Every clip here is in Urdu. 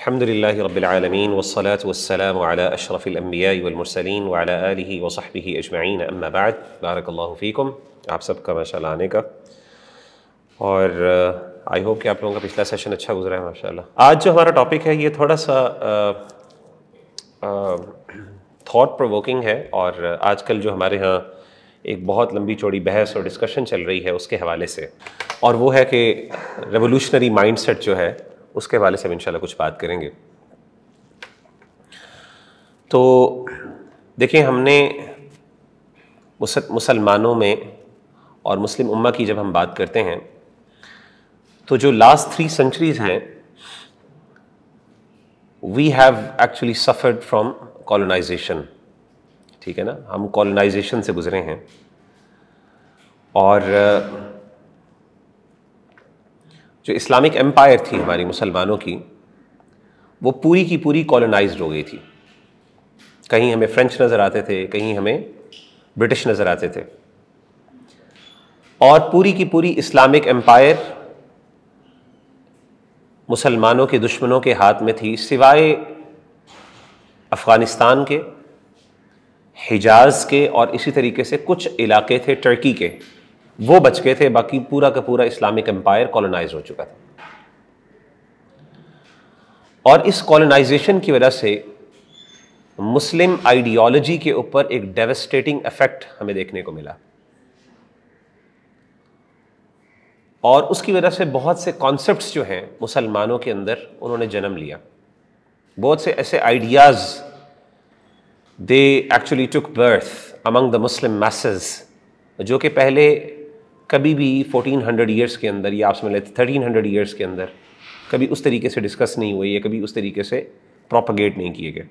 الحمدللہ رب العالمین والصلاة والسلام علی اشرف الانبیاء والمرسلین وعلی آلہ وصحبہ اجمعین اما بعد۔ بارک اللہ فیکم، آپ سب کا ماشاءاللہ آنے کا، اور آئی ہوپ کہ آپ لوگوں کا پچھلا سیشن اچھا گزرا ہے ماشاءاللہ۔ آج جو ہمارا ٹاپک ہے یہ تھوڑا سا تھاٹ پرووکنگ ہے، اور آج کل جو ہمارے ہاں ایک بہت لمبی چوڑی بحث اور ڈسکشن چل رہی ہے اس کے حوالے سے، اور وہ ہے کہ ریولوشنری مائنڈ سیٹ جو ہے اس کے حوالے سے ہم انشاءاللہ کچھ بات کریں گے۔ تو دیکھیں، ہم نے مسلمانوں میں اور مسلم امہ کی جب ہم بات کرتے ہیں تو جو لاسٹ 3 سینچریز ہیں، we have actually suffered from colonisation, ٹھیک ہے نا، ہم کالونائزیشن سے گزرے ہیں، اور جو اسلامک امپائر تھی ہماری مسلمانوں کی، وہ پوری کی پوری کالونائزڈ ہو گئی تھی۔ کہیں ہمیں فرینچ نظر آتے تھے، کہیں ہمیں برٹش نظر آتے تھے، اور پوری کی پوری اسلامک امپائر مسلمانوں کے دشمنوں کے ہاتھ میں تھی، سوائے افغانستان کے، حجاز کے، اور اسی طریقے سے کچھ علاقے تھے ٹرکی کے، وہ بچ گئے تھے، باقی پورا کا پورا اسلامک امپائر کالونائز ہو چکا تھا۔ اور اس کالونائزیشن کی وجہ سے مسلم آئیڈیالوجی کے اوپر ایک ڈیوسٹیٹنگ ایفیکٹ ہمیں دیکھنے کو ملا، اور اس کی وجہ سے بہت سے کانسیپٹس جو ہیں مسلمانوں کے اندر انہوں نے جنم لیا۔ بہت سے ایسے ideas they actually took birth among the Muslim masses, جو کہ پہلے کبھی بھی 1400 ایئرس کے اندر، یا آپ سمجھ لیتے 1300 ایئرس کے اندر کبھی اس طریقے سے ڈسکس نہیں ہوئی، یا کبھی اس طریقے سے پروپیگیٹ نہیں کیے گئے۔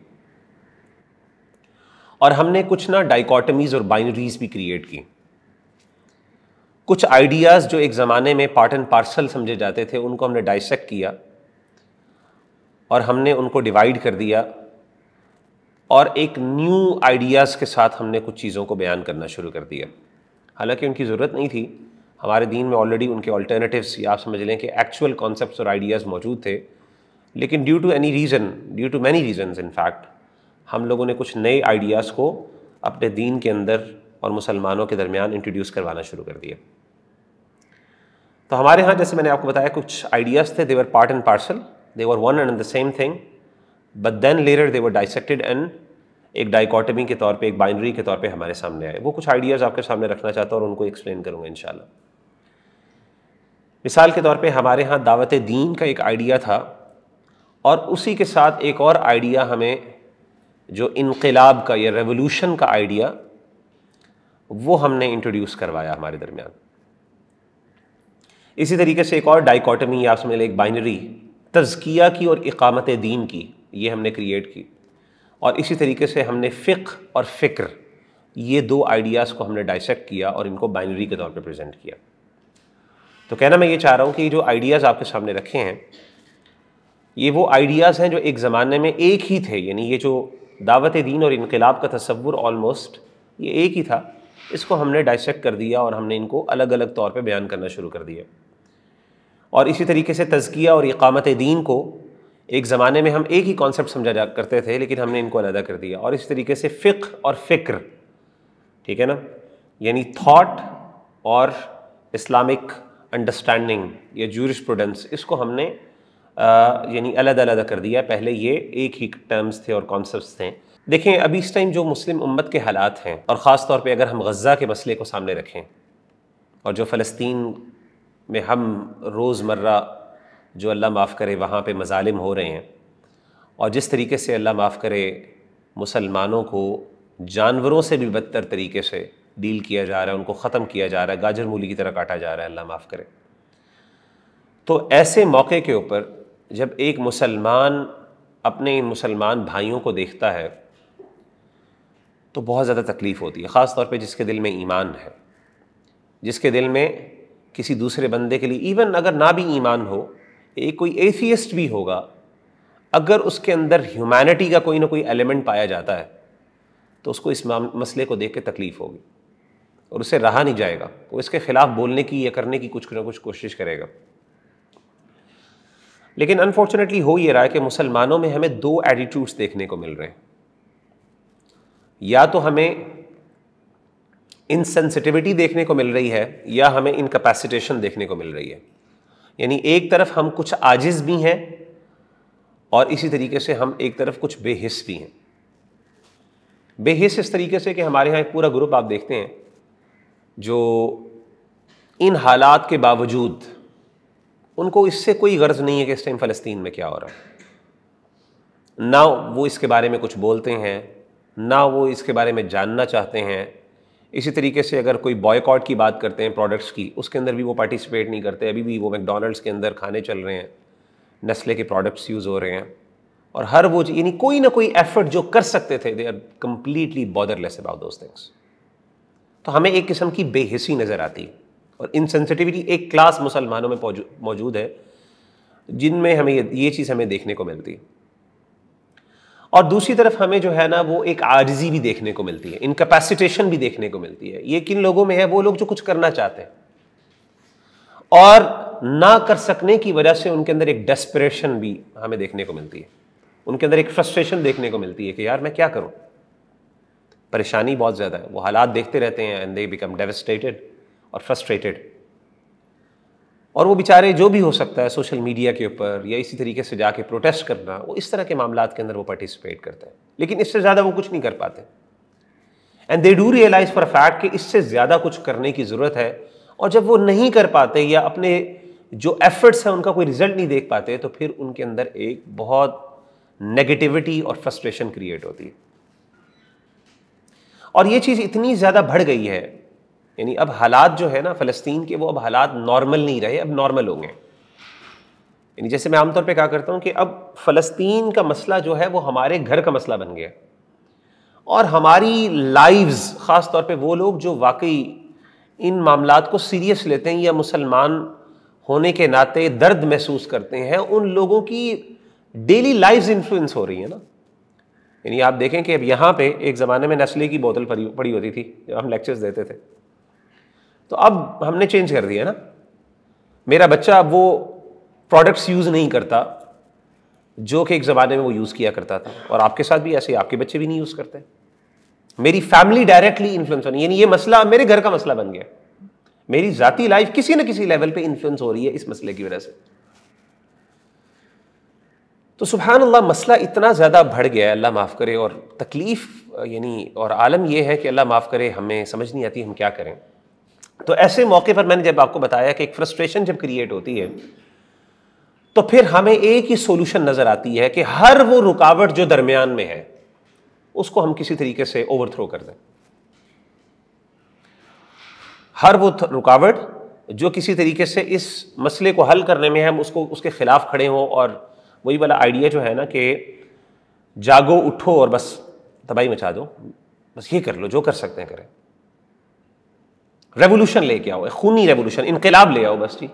اور ہم نے کچھ ڈائیکاٹمیز اور بائنریز بھی کریٹ کی۔ کچھ آئیڈیاز جو ایک زمانے میں پارٹ اینڈ پارسل سمجھے جاتے تھے، ان کو ہم نے ڈائسیکٹ کیا، اور ہم نے ان کو ڈیوائیڈ کر دیا، اور ایک نیو آئیڈیاز کے ساتھ ہم نے کچھ چیزوں کو بیان کرنا شروع کر دیا۔ حالانکہ ان کی ضرورت نہیں تھی، ہمارے دین میں آلریڈی ان کے آلٹرنیٹیوز، یا آپ سمجھ لیں کہ ایکچوئل کانسیپٹس اور آئیڈیاز موجود تھے، لیکن due to many reasons in fact, ہم لوگوں نے کچھ نئے آئیڈیاز کو اپنے دین کے اندر اور مسلمانوں کے درمیان انٹروڈیوس کروانا شروع کر دیا۔ تو ہمارے ہاں، جیسے میں نے آپ کو بتایا، کچھ آئیڈیاز تھے، they were part and parcel, they were one and the same thing, but then later they were dissected and ایک ڈائیکاٹمی کے طور پہ، ایک بائنری کے طور پہ ہمارے سامنے آئے۔ وہ کچھ آئیڈیاز آپ کے سامنے رکھنا چاہتا ہوں اور ان کو ایکسپلین کروں گا انشاءاللہ۔ مثال کے طور پہ ہمارے ہاں دعوت دین کا ایک آئیڈیا تھا، اور اسی کے ساتھ ایک اور آئیڈیا ہمیں جو انقلاب کا یا ریولوشن کا آئیڈیا، وہ ہم نے انٹروڈیوس کروایا ہمارے درمیان۔ اسی طریقے سے ایک اور ڈائیکاٹمی، یا سمجھ لیں ایک بائنری، تزکیہ کی اور اقامت دین کی، یہ ہم نے کریٹ کی۔ اور اسی طریقے سے ہم نے فقہ اور فکر، یہ 2 آئیڈیاز کو ہم نے ڈائسیکٹ کیا اور ان کو بائنری کے طور پہ پریزنٹ کیا۔ تو کہنا میں یہ چاہ رہا ہوں کہ یہ جو آئیڈیاز آپ کے سامنے رکھے ہیں، یہ وہ آئیڈیاز ہیں جو ایک زمانے میں ایک ہی تھے، یعنی یہ جو دعوت دین اور انقلاب کا تصور آلموسٹ یہ ایک ہی تھا، اس کو ہم نے ڈائسیکٹ کر دیا اور ہم نے ان کو الگ الگ طور پہ بیان کرنا شروع کر دیا۔ اور اسی طریقے سے تزکیہ اور اقامت دین کو ایک زمانے میں ہم ایک ہی کانسیپٹ سمجھا کرتے تھے، لیکن ہم نے ان کو علیحدہ کر دیا۔ اور اسی طریقے سے فقہ اور فکر، ٹھیک ہے نا، یعنی تھاٹ اور اسلامک انڈرسٹینڈنگ یا جورسپروڈنس، اس کو ہم نے یعنی علیحدہ علیحدہ کر دیا۔ پہلے یہ ایک ہی ٹرمز تھے اور کانسیپٹس تھے۔ دیکھیں، ابھی اس ٹائم جو مسلم امت کے حالات ہیں، اور خاص طور پہ اگر ہم غزہ کے مسئلے کو سامنے رکھیں، اور جو فلسطین میں ہم روزمرہ جو اللہ معاف کرے وہاں پہ مظالم ہو رہے ہیں، اور جس طریقے سے اللہ معاف کرے مسلمانوں کو جانوروں سے بھی بدتر طریقے سے ڈیل کیا جا رہا ہے، ان کو ختم کیا جا رہا ہے، گاجر مولی کی طرح کاٹا جا رہا ہے، اللہ معاف کرے۔ تو ایسے موقع کے اوپر جب ایک مسلمان اپنے مسلمان بھائیوں کو دیکھتا ہے تو بہت زیادہ تکلیف ہوتی ہے، خاص طور پہ جس کے دل میں ایمان ہے، جس کے دل میں کسی دوسرے بندے کے لیے، ایون اگر نہ بھی ایمان ہو، ایک کوئی ایتھیسٹ بھی ہوگا، اگر اس کے اندر ہیومینٹی کا کوئی نہ کوئی ایلیمنٹ پایا جاتا ہے تو اس کو اس مسئلے کو دیکھ کے تکلیف ہوگی، اور اسے رہا نہیں جائے گا، وہ اس کے خلاف بولنے کی یا کرنے کی کچھ نہ کچھ کوشش کرے گا۔ لیکن انفارچونیٹلی ہو یہ رہا ہے کہ مسلمانوں میں ہمیں دو ایٹیٹیوڈس دیکھنے کو مل رہے ہیں. یا تو ہمیں انسینسٹیوٹی دیکھنے کو مل رہی ہے یا ہمیں انکیپیسیٹیشن دیکھنے کو مل رہی ہے. یعنی ایک طرف ہم کچھ عاجز بھی ہیں اور اسی طریقے سے ہم ایک طرف کچھ بے حس بھی ہیں. بے حس اس طریقے سے کہ ہمارے ہاں ایک پورا گروپ آپ دیکھتے ہیں جو ان حالات کے باوجود ان کو اس سے کوئی غرض نہیں ہے کہ اس ٹائم فلسطین میں کیا ہو رہا ہے. نہ وہ اس کے بارے میں کچھ بولتے ہیں، نہ وہ اس کے بارے میں جاننا چاہتے ہیں. اسی طریقے سے اگر کوئی بوائیکاٹ کی بات کرتے ہیں پروڈکٹس کی، اس کے اندر بھی وہ پارٹیسپیٹ نہیں کرتے. ابھی بھی وہ میکڈونلڈس کے اندر کھانے چل رہے ہیں، نیسلے کے پروڈکٹس یوز ہو رہے ہیں، اور ہر وہ یعنی کوئی نہ کوئی ایفرٹ جو کر سکتے تھے they are completely botherless about those things. تو ہمیں ایک قسم کی بے حسی نظر آتی ہے، اور انسینسٹیوٹی ایک کلاس مسلمانوں میں موجود ہے جن میں ہمیں یہ چیز ہمیں دیکھنے کو ملتی ہے. اور دوسری طرف ہمیں جو ہے نا وہ ایک عاجزی بھی دیکھنے کو ملتی ہے، انکیپیسیٹیشن بھی دیکھنے کو ملتی ہے. یہ کن لوگوں میں ہے؟ وہ لوگ جو کچھ کرنا چاہتے ہیں اور نہ کر سکنے کی وجہ سے ان کے اندر ایک ڈیسپریشن بھی ہمیں دیکھنے کو ملتی ہے. ان کے اندر ایک فرسٹریشن دیکھنے کو ملتی ہے کہ یار میں کیا کروں، پریشانی بہت زیادہ ہے. وہ حالات دیکھتے رہتے ہیں اینڈ دے بیکم ڈیوسٹیٹڈ اور فرسٹریٹڈ. اور وہ بیچارے جو بھی ہو سکتا ہے سوشل میڈیا کے اوپر یا اسی طریقے سے جا کے پروٹیسٹ کرنا، وہ اس طرح کے معاملات کے اندر وہ پارٹیسپیٹ کرتے ہیں، لیکن اس سے زیادہ وہ کچھ نہیں کر پاتے. And they do realize for a fact کہ اس سے زیادہ کچھ کرنے کی ضرورت ہے. اور جب وہ نہیں کر پاتے یا اپنے جو ایفرٹس ہیں ان کا کوئی رزلٹ نہیں دیکھ پاتے تو پھر ان کے اندر ایک بہت نیگیٹیوٹی اور فرسٹریشن کریٹ ہوتی ہے. اور یہ چیز اتنی زیادہ بڑھ گئی ہے، یعنی اب حالات جو ہے نا فلسطین کے، وہ اب حالات نارمل نہیں رہے، اب نارمل ہوں گے. یعنی جیسے میں عام طور پہ کہا کرتا ہوں کہ اب فلسطین کا مسئلہ جو ہے وہ ہمارے گھر کا مسئلہ بن گیا، اور ہماری لائیوز، خاص طور پہ وہ لوگ جو واقعی ان معاملات کو سیریس لیتے ہیں یا مسلمان ہونے کے ناطے درد محسوس کرتے ہیں، ان لوگوں کی ڈیلی لائفز انفلوئنس ہو رہی ہیں نا. یعنی آپ دیکھیں کہ اب یہاں پہ ایک زمانے میں نیسلے کی بوتل پڑی ہوتی تھی جب ہم لیکچرز دیتے تھے، تو اب ہم نے چینج کر دیا نا. میرا بچہ اب وہ پروڈکٹس یوز نہیں کرتا جو کہ ایک زمانے میں وہ یوز کیا کرتا تھا، اور آپ کے ساتھ بھی ایسے، آپ کے بچے بھی نہیں یوز کرتے. میری فیملی ڈائریکٹلی انفلوئنس ہونی، یعنی یہ مسئلہ میرے گھر کا مسئلہ بن گیا. میری ذاتی لائف کسی نہ کسی لیول پہ انفلوئنس ہو رہی ہے اس مسئلے کی وجہ سے. تو سبحان اللہ، مسئلہ اتنا زیادہ بڑھ گیا ہے، اللہ معاف کرے. اور تکلیف یعنی اور عالم یہ ہے کہ اللہ معاف کرے ہمیں سمجھ نہیں آتی ہم کیا کریں. تو ایسے موقع پر میں نے جب آپ کو بتایا کہ ایک فرسٹریشن جب کریٹ ہوتی ہے تو پھر ہمیں ایک ہی سولوشن نظر آتی ہے کہ ہر وہ رکاوٹ جو درمیان میں ہے اس کو ہم کسی طریقے سے اوور تھرو کر دیں. ہر وہ رکاوٹ جو کسی طریقے سے اس مسئلے کو حل کرنے میں ہم اس کے خلاف کھڑے ہوں. اور وہی والا آئیڈیا جو ہے نا کہ جاگو اٹھو اور بس تباہی مچا دو، بس یہ کر لو، جو کر سکتے ہیں کریں. ریولوشن لے کے آؤ، خونی ریولوشن، انقلاب لے آؤ بس. جی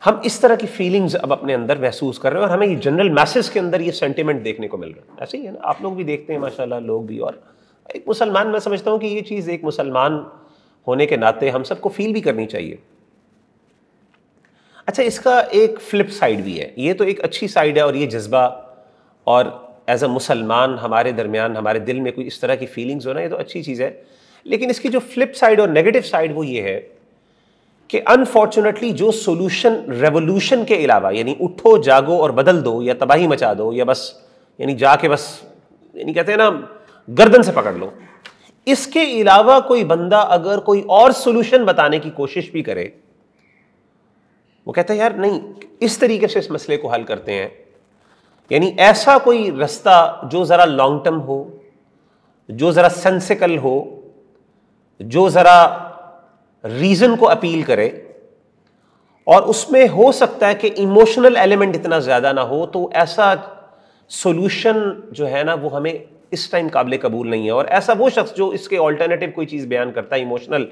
ہم اس طرح کی فیلنگز اب اپنے اندر محسوس کر رہے ہیں، اور ہمیں یہ جنرل میسز کے اندر یہ سینٹیمنٹ دیکھنے کو مل رہا ہے. ایسے ہی ہے نا، آپ لوگ بھی دیکھتے ہیں ماشاءاللہ، لوگ بھی. اور ایک مسلمان، میں سمجھتا ہوں کہ یہ چیز ایک مسلمان ہونے کے ناطے ہم سب کو فیل بھی کرنی چاہیے. اچھا، اس کا ایک فلپ سائیڈ بھی ہے. یہ تو ایک اچھی سائیڈ ہے، اور یہ جذبہ اور ایز اے مسلمان ہمارے درمیان، ہمارے دل میں کوئی اس طرح کی فیلنگز ہونا، یہ تو اچھی چیز ہے. لیکن اس کی جو فلپ سائیڈ اور نیگیٹو سائیڈ وہ یہ ہے کہ انفارچونیٹلی جو سولوشن ریولوشن کے علاوہ، یعنی اٹھو جاگو اور بدل دو یا تباہی مچا دو یا بس یعنی جا کے بس یعنی کہتے ہیں نا گردن سے پکڑ لو، اس کے علاوہ کوئی بندہ اگر کوئی اور سولوشن بتانے کی کوشش بھی کرے، وہ کہتا ہے یار نہیں، اس طریقے سے اس مسئلے کو حل کرتے ہیں. یعنی ایسا کوئی رستہ جو ذرا لانگ ٹرم ہو، جو ذرا سینسیکل ہو، جو ذرا ریزن کو اپیل کرے، اور اس میں ہو سکتا ہے کہ ایموشنل ایلیمنٹ اتنا زیادہ نہ ہو، تو ایسا سولوشن جو ہے نا وہ ہمیں اس ٹائم قابل قبول نہیں ہے. اور ایسا وہ شخص جو اس کے آلٹرنیٹو کوئی چیز بیان کرتا ہے ایموشنل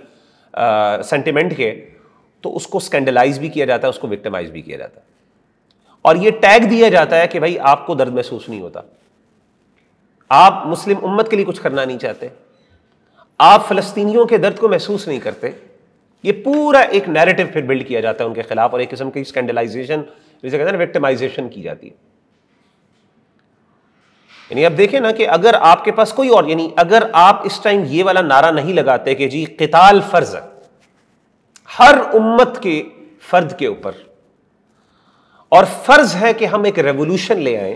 سینٹیمنٹ کے، تو اس کو اسکینڈلائز بھی کیا جاتا ہے، اس کو وکٹمائز بھی کیا جاتا ہے، اور یہ ٹیگ دیا جاتا ہے کہ بھائی آپ کو درد محسوس نہیں ہوتا، آپ مسلم امت کے لیے کچھ کرنا نہیں چاہتے، آپ فلسطینیوں کے درد کو محسوس نہیں کرتے. یہ پورا ایک نیریٹو پھر بلڈ کیا جاتا ہے ان کے خلاف، اور ایک قسم کی اسکینڈلائزیشن جسے کہتے ہیں وکٹمائزیشن کی جاتی ہے. یعنی اب دیکھیں نا کہ اگر آپ کے پاس کوئی اور، یعنی اگر آپ اس ٹائم یہ والا نعرہ نہیں لگاتے کہ جی قتال فرض ہے ہر امت کے فرد کے اوپر، اور فرض ہے کہ ہم ایک ریولوشن لے آئیں،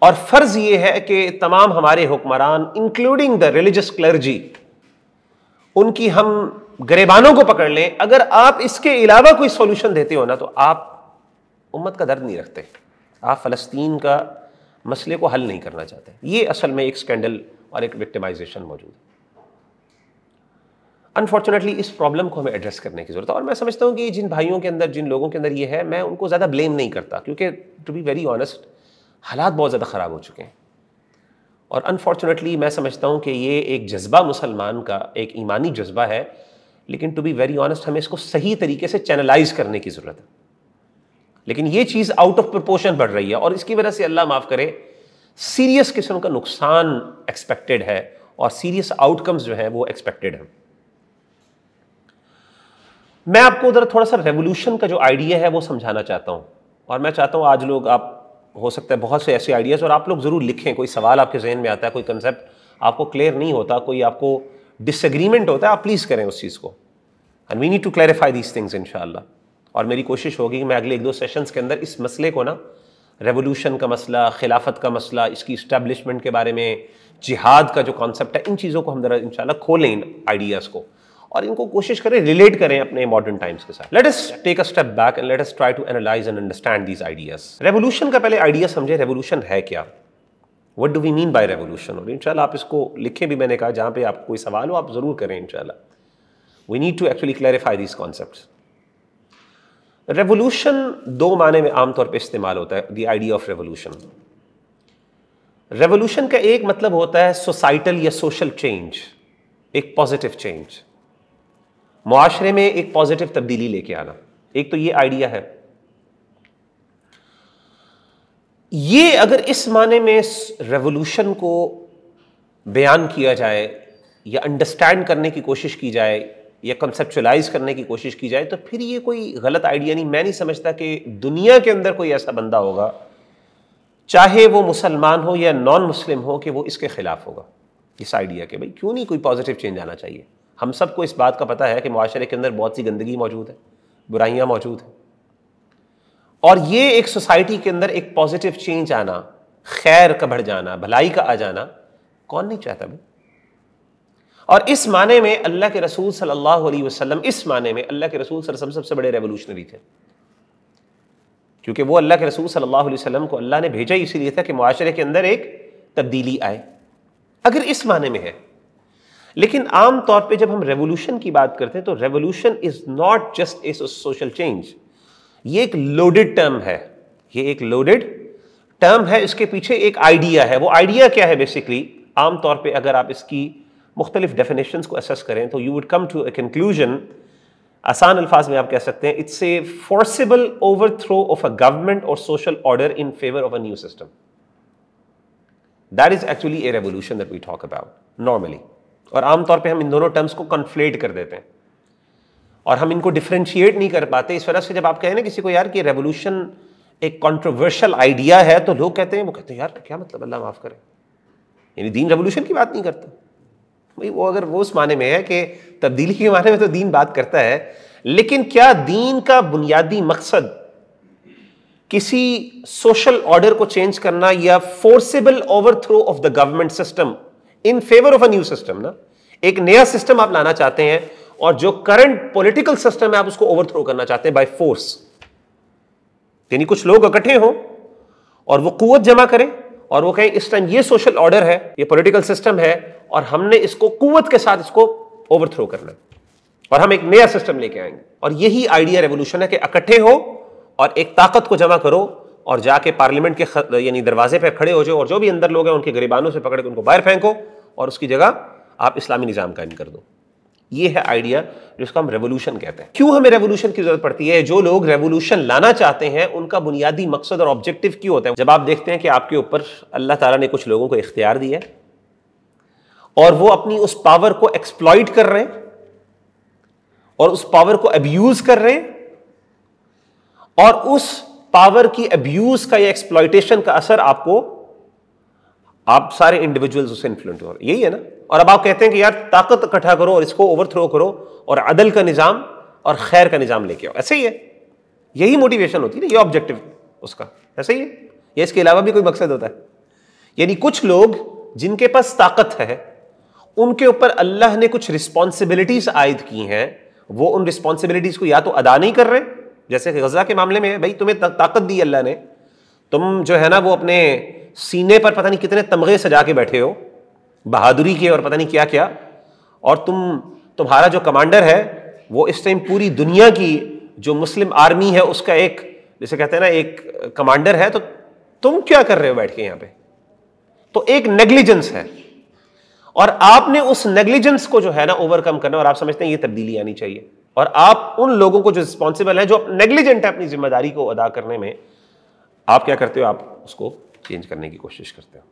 اور فرض یہ ہے کہ تمام ہمارے حکمران انکلوڈنگ دا ریلیجس کلرجی ان کی ہم گریبانوں کو پکڑ لیں، اگر آپ اس کے علاوہ کوئی سولوشن دیتے ہو نا تو آپ امت کا درد نہیں رکھتے، آپ فلسطین کا مسئلے کو حل نہیں کرنا چاہتے. یہ اصل میں ایک سکینڈل اور ایک وکٹمائزیشن موجود ہے. انفارچونیٹلی اس پرابلم کو ہمیں ایڈریس کرنے کی ضرورت ہے، اور میں سمجھتا ہوں کہ جن بھائیوں کے اندر، جن لوگوں کے اندر یہ ہے، میں ان کو زیادہ بلیم نہیں کرتا، کیونکہ ٹو بی ویری آنیسٹ حالات بہت زیادہ خراب ہو چکے ہیں. اور انفارچونیٹلی میں سمجھتا ہوں کہ یہ ایک جذبہ مسلمان کا ایک ایمانی جذبہ ہے، لیکن ٹو بی ویری آنیسٹ ہمیں اس کو صحیح طریقے سے چینلائز کرنے کی ضرورت ہے. لیکن یہ چیز آؤٹ آف پرپورشن بڑھ رہی ہے، اور اس کی وجہ سے اللہ معاف کرے سیریس قسم کا نقصان ایکسپیکٹڈ ہے، اور سیریس آؤٹ کمز جو ہیں وہ ایکسپیکٹڈ ہیں. میں آپ کو ادھر تھوڑا سا ریولوشن کا جو آئیڈیا ہے وہ سمجھانا چاہتا ہوں، اور میں چاہتا ہوں آج لوگ، آپ ہو سکتا ہے بہت سے ایسے آئیڈیاز، اور آپ لوگ ضرور لکھیں، کوئی سوال آپ کے ذہن میں آتا ہے، کوئی کنسیپٹ آپ کو کلیئر نہیں ہوتا، کوئی آپ کو ڈس ایگریمنٹ ہوتا ہے، آپ پلیز کریں اس چیز کو. And we need to clarify these things انشاءاللہ. اور میری کوشش ہوگی کہ میں اگلے 1-2 سیشنز کے اندر اس مسئلے کو نا، ریولوشن کا مسئلہ، خلافت کا مسئلہ، اس کی اسٹیبلشمنٹ کے بارے میں، جہاد کا جو کانسیپٹ ہے، ان چیزوں کو ہم ذرا انشاءاللہ کھولیں، ان آئیڈیاز کو، اور ان کو کوشش کریں ریلیٹ کریں اپنے ماڈرن ٹائمز کے ساتھ. Let us take a step back and let us try to analyse and understand these ideas. Revolution کا پہلے آئیڈیا سمجھیں، ریولوشن ہے کیا، what do we mean by revolution. اور انشاءاللہ آپ اس کو لکھیں بھی، میں نے کہا جہاں پہ آپ کو کوئی سوال ہو آپ ضرور کریں انشاءاللہ. We need to actually clarify these concepts. Revolution 2 معنی میں عام طور پہ استعمال ہوتا ہے، the idea of revolution. Revolution کا ایک مطلب ہوتا ہے سوسائٹل یا سوشل چینج، ایک پازیٹو چینج، معاشرے میں ایک پازیٹو تبدیلی لے کے آنا. ایک تو یہ آئیڈیا ہے. یہ اگر اس معنی میں ریولوشن کو بیان کیا جائے یا انڈرسٹینڈ کرنے کی کوشش کی جائے یا کنسیپچولائز کرنے کی کوشش کی جائے تو پھر یہ کوئی غلط آئیڈیا نہیں. میں نہیں سمجھتا کہ دنیا کے اندر کوئی ایسا بندہ ہوگا، چاہے وہ مسلمان ہو یا نان مسلم ہو، کہ وہ اس کے خلاف ہوگا اس آئیڈیا کے. بھائی کیوں نہیں کوئی پازیٹیو چینج آنا چاہیے؟ ہم سب کو اس بات کا پتہ ہے کہ معاشرے کے اندر بہت سی گندگی موجود ہے، برائیاں موجود ہیں، اور یہ ایک سوسائٹی کے اندر ایک پازیٹیو چینج آنا، خیر کا بڑھ جانا، بھلائی کا آ جانا کون نہیں چاہتا بھائی؟ اور اس معنی میں اللہ کے رسول صلی اللہ علیہ وسلم، اس معنی میں اللہ کے رسول صلی اللہ علیہ وسلم سب سے بڑے ریولوشنری تھے، کیونکہ وہ اللہ کے رسول صلی اللہ علیہ وسلم کو اللہ نے بھیجا اسی لیے تھا کہ معاشرے کے اندر ایک تبدیلی آئے، اگر اس معنی میں ہے. لیکن عام طور پہ جب ہم ریولوشن کی بات کرتے ہیں تو revolution is not just a social change. یہ ایک لوڈڈ ٹرم ہے، یہ ایک لوڈڈ ٹرم ہے، اس کے پیچھے ایک آئیڈیا ہے. وہ آئیڈیا کیا ہے؟ بیسکلی عام طور پہ اگر آپ اس کی مختلف ڈیفینیشنز کو اسیس کریں تو you would come to a conclusion. آسان الفاظ میں آپ کہہ سکتے ہیں it's a forcible overthrow of a government اور social order in favour of a new system. That is actually a revolution that we talk about normally. اور عام طور پہ ہم ان دونوں ٹرمز کو کنفلیٹ کر دیتے ہیں اور ہم ان کو ڈفرینشیٹ نہیں کر پاتے. اس وجہ سے جب آپ کہیں نا کسی کو یار کہ ریولوشن ایک کنٹروورشل آئیڈیا ہے تو لوگ کہتے ہیں، وہ کہتے ہیں یار کیا مطلب، اللہ معاف کرے، یعنی دین ریولوشن کی بات نہیں کرتا. بھائی وہ اگر وہ اس معنی میں ہے کہ تبدیلی کے معنی میں تو دین بات کرتا ہے، لیکن کیا دین کا بنیادی مقصد کسی سوشل آرڈر کو چینج کرنا یا foreseeable overthrow of the government system in favour of a new system? نا ایک نیا سسٹم آپ لانا چاہتے ہیں اور جو کرنٹ پولیٹیکل سسٹم ہے آپ اس کو اوور تھرو کرنا چاہتے ہیں بائی فورس. یعنی کچھ لوگ اکٹھے ہوں اور وہ قوت جمع کریں اور وہ کہیں اس ٹائم یہ سوشل آرڈر ہے، یہ پولیٹیکل سسٹم ہے، اور ہم نے اس کو قوت کے ساتھ اس کو اوور تھرو کرنا ہے اور ہم ایک نیا سسٹم لے کے آئیں گے. اور یہی آئیڈیا ریولوشن ہے کہ اکٹھے ہو اور ایک طاقت کو جمع کرو اور جا کے پارلیمنٹ کے یعنی دروازے پہ کھڑے ہو جاؤ اور جو بھی اندر لوگ ہیں ان کے گریبانوں سے پکڑ کے ان کو باہر پھینکو اور اس کی جگہ آپ اسلامی نظام قائم کر دو. یہ ہے آئیڈیا جس کو ہم ریولوشن کہتے ہیں. کیوں ہمیں ریولوشن کی ضرورت پڑتی ہے؟ جو لوگ ریولوشن لانا چاہتے ہیں ان کا بنیادی مقصد اور آبجیکٹو کیوں ہوتا ہے؟ جب آپ دیکھتے ہیں کہ آپ کے اوپر اللہ تعالیٰ نے کچھ لوگوں کو اختیار دیا ہے اور وہ اپنی اس پاور کو ایکسپلائٹ کر رہے ہیں اور اس پاور کو ابیوز کر رہے ہیں اور اس پاور کی ابیوز کا یا ایکسپلائٹیشن کا اثر آپ سارے انڈیویجولز اسے انفلوئنس ہو رہے ہیں. یہی ہے نا. اور اب آپ کہتے ہیں کہ یار طاقت اکٹھا کرو اور اس کو اوور تھرو کرو اور عدل کا نظام اور خیر کا نظام لے کے آؤ. ایسے ہی ہے, یہی موٹیویشن ہوتی ہے نا, یہ آبجیکٹو اس کا ایسے ہی ہے, یا اس کے علاوہ بھی کوئی مقصد ہوتا ہے؟ یعنی کچھ لوگ جن کے پاس طاقت ہے ان کے اوپر اللہ نے کچھ رسپانسبلٹیز عائد کی ہیں, وہ ان رسپانسبلٹیز کو یا تو ادا نہیں کر رہے, جیسے کہ غزہ کے معاملے میں ہے, بھائی تمہیں طاقت دی اللہ نے, تم جو ہے نا وہ اپنے سینے پر پتہ نہیں کتنے تمغے سجا کے بیٹھے ہو بہادری کے اور پتہ نہیں کیا کیا, اور تمہارا جو کمانڈر ہے وہ اس ٹائم پوری دنیا کی جو مسلم آرمی ہے اس کا ایک, جیسے کہتے ہیں نا, ایک کمانڈر ہے, تو تم کیا کر رہے ہو بیٹھ کے یہاں پہ؟ تو ایک نیگلیجنس ہے, اور آپ نے اس نیگلیجنس کو جو ہے نا اوور کم کرنا, اور آپ سمجھتے ہیں یہ تبدیلی آنی چاہیے, اور آپ ان لوگوں کو جو رسپانسبل ہیں, جو نیگلیجنٹ ہے اپنی ذمہ داری کو ادا کرنے میں, آپ کیا کرتے ہو؟ آپ اس کو چینج کرنے کی کوشش کرتے ہو.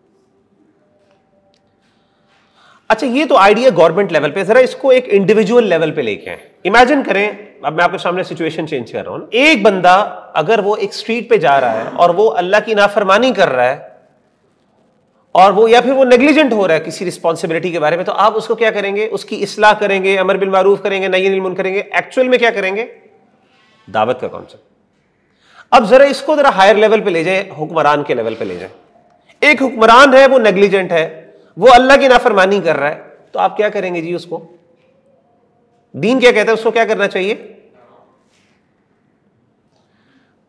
اچھا, یہ تو آئیڈیا گورنمنٹ لیول پہ, ذرا اس کو ایک انڈیویجول لیول پہ لے کے آئیں. امیجن کریں, اب میں آپ کے سامنے سچویشن چینج کر رہا ہوں, ایک بندہ اگر وہ ایک اسٹریٹ پہ جا رہا ہے اور وہ اللہ کی نافرمانی کر رہا ہے, اور وہ یا پھر وہ نیگلیجنٹ ہو رہا ہے کسی رسپانسبلٹی کے بارے میں, تو آپ اس کو کیا کریں گے؟ اس کی اصلاح کریں گے, امر بالمعروف کریں گے, نہی عن المنکر کریں گے. ایکچوئل میں کیا کریں گے؟ دعوت کا کانسیپٹ. اب ذرا اس کو ذرا ہائر لیول پہ لے جائیں, حکمران کے لیول پہ لے جائیں. ایک حکمران ہے, وہ نیگلیجنٹ ہے, وہ اللہ کی نافرمانی کر رہا ہے, تو آپ کیا کریں گے جی؟ اس کو دین کیا کہتا ہے, اس کو کیا کرنا چاہیے؟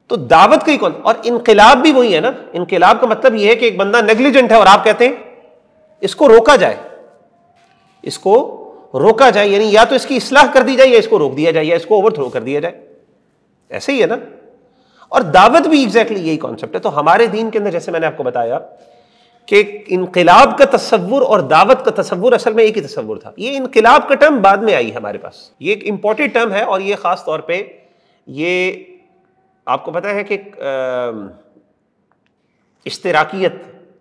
تو دعوت کا ہی کون, اور انقلاب بھی وہی ہے نا. انقلاب کا مطلب یہ ہے کہ ایک بندہ نیگلیجنٹ ہے اور آپ کہتے ہیں اس کو روکا جائے, اس کو روکا جائے, یعنی یا تو اس کی اصلاح کر دی جائے, یا اس کو روک دیا جائے, یا اس کو اوور تھرو کر دیا جائے. ایسے ہی ہے نا. اور دعوت بھی ایگزیکٹلی یہی کانسیپٹ ہے. تو ہمارے دین کے اندر جیسے میں نے آپ کو بتایا کہ انقلاب کا تصور اور دعوت کا تصور اصل میں ایک ہی تصور تھا. یہ انقلاب کا ٹرم بعد میں آئی ہمارے پاس, یہ ایک امپورٹنٹ ٹرم ہے, اور یہ خاص طور پہ یہ آپ کو پتا ہے کہ اشتراکیت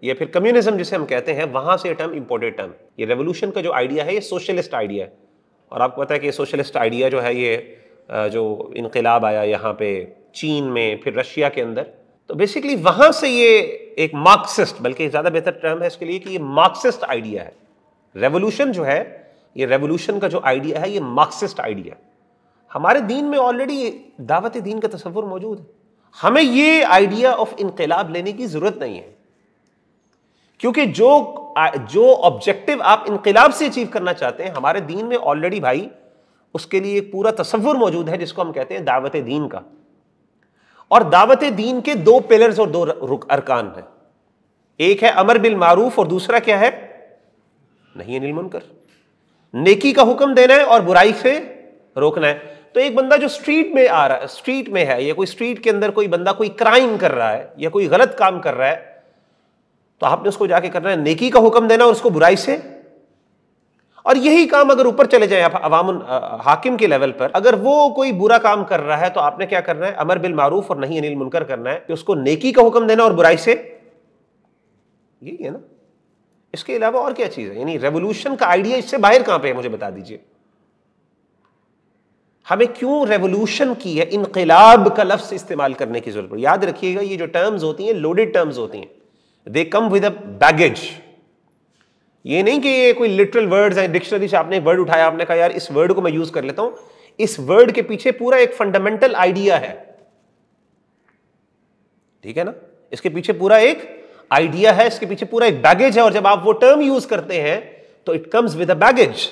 یا پھر کمیونزم جسے ہم کہتے ہیں, وہاں سے ٹرم امپورٹنٹ ٹرم. یہ ریولوشن کا جو آئیڈیا ہے یہ سوشلسٹ آئیڈیا ہے, اور آپ کو پتا ہے کہ یہ سوشلسٹ آئیڈیا جو ہے یہ جو انقلاب آیا یہاں پہ چین میں, پھر رشیا کے اندر, تو بیسیکلی وہاں سے یہ ایک مارکسسٹ, بلکہ زیادہ بہتر ٹرم ہے اس کے لیے کہ یہ مارکسسٹ آئیڈیا ہے. ریولوشن جو ہے, یہ ریولوشن کا جو آئیڈیا ہے یہ مارکسسٹ آئیڈیا ہے. ہمارے دین میں آلریڈی دعوت دین کا تصور موجود ہے. ہمیں یہ آئیڈیا آف انقلاب لینے کی ضرورت نہیں ہے, کیونکہ جو آبجیکٹو آپ انقلاب سے اچیو کرنا چاہتے ہیں ہمارے دین میں آلریڈی بھائی اس کے لیے ایک پورا تصور موجود ہے, جس کو ہم کہتے ہیں دعوت دین کا. اور دعوت دین کے دو پلرز اور دو ارکان ہیں. ایک ہے امر بالمعروف, اور دوسرا کیا ہے؟ نہی عن المنکر. نیکی کا حکم دینا ہے اور برائی سے روکنا ہے. تو ایک بندہ جو اسٹریٹ میں آ رہا ہے, اسٹریٹ میں ہے, یا کوئی اسٹریٹ کے اندر کوئی بندہ کوئی کرائم کر رہا ہے یا کوئی غلط کام کر رہا ہے, تو آپ نے اس کو جا کے کرنا ہے نیکی کا حکم دینا اور اس کو برائی سے. اور یہی کام اگر اوپر چلے جائیں عوام حاکم کے لیول پر, اگر وہ کوئی برا کام کر رہا ہے تو آپ نے کیا کرنا ہے؟ امر بالمعروف اور نہی عن المنکر کرنا ہے, کہ اس کو نیکی کا حکم دینا اور برائی سے. یہی ہے نا. اس کے علاوہ اور کیا چیز ہے؟ یعنی ریولوشن کا آئیڈیا اس سے باہر کہاں پہ ہے؟ مجھے بتا دیجئے. ہمیں کیوں ریولوشن کی ہے انقلاب کا لفظ استعمال کرنے کی ضرورت پڑی؟ یاد رکھیے گا یہ جو ٹرمز ہوتی ہیں لوڈڈ ٹرمز ہوتی ہیں, دے کم ود اے بیگیج. یہ نہیں کہ یہ کوئی لٹرل ورڈز ہیں, ڈکشنری سے آپ نے ایک ورڈ اٹھایا, آپ نے کہا یار اس ورڈ کو میں یوز کر لیتا ہوں. اس ورڈ کے پیچھے پورا ایک فنڈامنٹل آئیڈیا ہے, ٹھیک ہے نا. اس کے پیچھے پورا ایک آئیڈیا ہے, اس کے پیچھے پورا ایک بیگیج ہے, اور جب آپ وہ ٹرم یوز کرتے ہیں تو it comes with a baggage.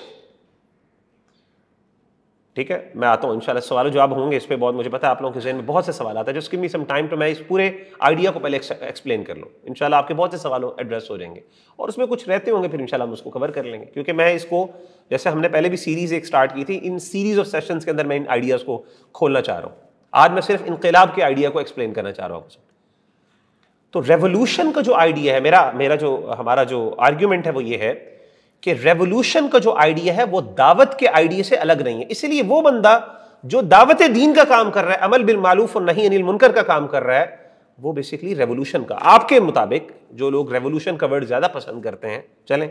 ٹھیک ہے, میں آتا ہوں انشاءاللہ, سوال و جواب ہوں گے اس پہ. بہت مجھے پتا ہے آپ لوگوں کے ذہن میں بہت سے سوالات ہیں, جسٹ گیو می سم ٹائم تو میں اس پورے آئیڈیا کو پہلے ایکسپلین کر لوں. انشاءاللہ آپ کے بہت سے سوال ایڈریس ہو جائیں گے, اور اس میں کچھ رہتے ہوں گے, پھر انشاءاللہ ہم اس کو کور کر لیں گے. کیونکہ میں اس کو, جیسے ہم نے پہلے بھی سیریز ایک سٹارٹ کی تھی, ان سیریز آف سیشنز کے اندر میں ان آئیڈیاز کو کھولنا چاہ رہا ہوں. آج میں صرف انقلاب کے آئیڈیا کو ایکسپلین کرنا چاہ رہا ہوں. تو ریولوشن کا جو آئیڈیا ہے, ہمارا جو آرگیومنٹ ہے وہ یہ ہے کہ ریولوشن کا جو آئیڈیا ہے وہ دعوت کے آئیڈیا سے الگ نہیں ہے. اسی لیے وہ بندہ جو دعوت دین کا کام کر رہا ہے, عمل بالمعروف اور نہی عن المنکر کا کام کر رہا ہے, وہ بیسیکلی ریولوشن کا, آپ کے مطابق جو لوگ ریولوشن کا ورڈ زیادہ پسند کرتے ہیں, چلیں,